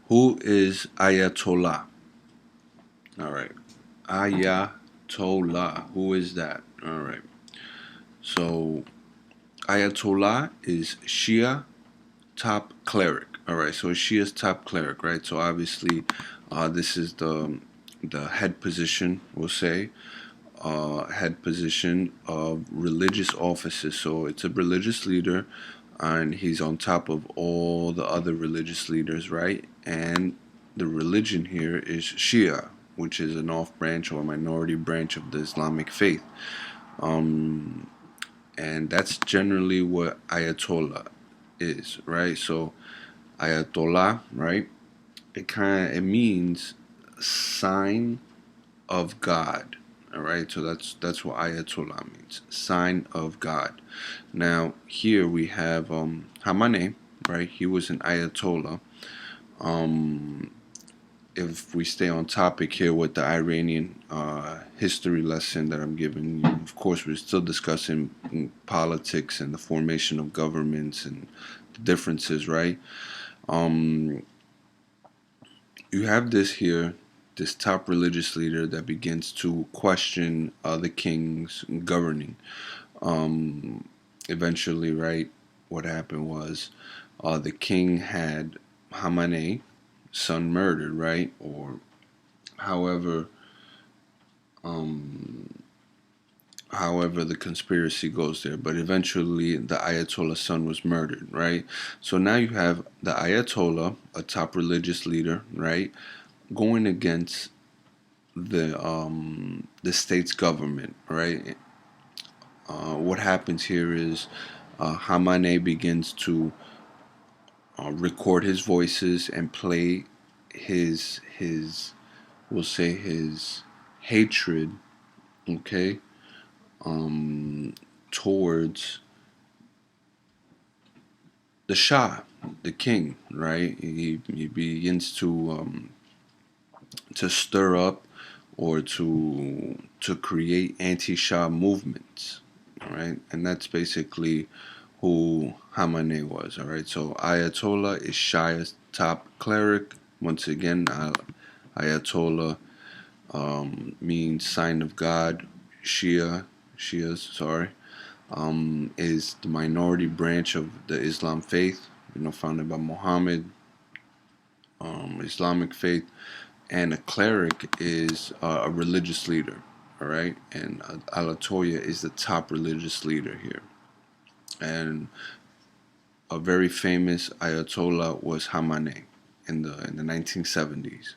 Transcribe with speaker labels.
Speaker 1: Who is Ayatollah? All right. Ayatollah. Who is that? All right. So Ayatollah is Shia top cleric. All right. So Shia's top cleric, right? So obviously, this is the head position. We'll say head position of religious offices. So it's a religious leader, and he's on top of all the other religious leaders, right? And the religion here is Shia, which is an off branch or minority branch of the Islamic faith. Um, and that's generally what Ayatollah is, right? So Ayatollah, right? It means sign of God. All right, so that's what Ayatollah means, sign of God. Now here we have Hamaneh, right? He was an Ayatollah. Um, if we stay on topic here with the Iranian history lesson that I'm giving you, of course we're still discussing politics and the formation of governments and the differences, right? Um, you have this here, this top religious leader that begins to question the king's governing. Um, Eventually, right, what happened was the king had Hamaneh, son, murdered, right? Or however, um, however the conspiracy goes there. But eventually, the Ayatollah's son was murdered, right? So now you have the Ayatollah, a top religious leader, right, going against the state's government, right? What happens here is Hamaneh begins to record his voices and play his we'll say his hatred, okay, um, towards the Shah, the king, right? He begins to stir up or to create anti-Shah movements, all right, and that's basically who Hamaneh was, all right. So Ayatollah is Shia's top cleric. Once again, Ayatollah means sign of God. Shia's sorry, is the minority branch of the Islam faith, founded by Muhammad, Islamic faith, and a cleric is a religious leader. All right, and Alatoya is the top religious leader here, and a very famous Ayatollah was Hamaneh in the 1970s.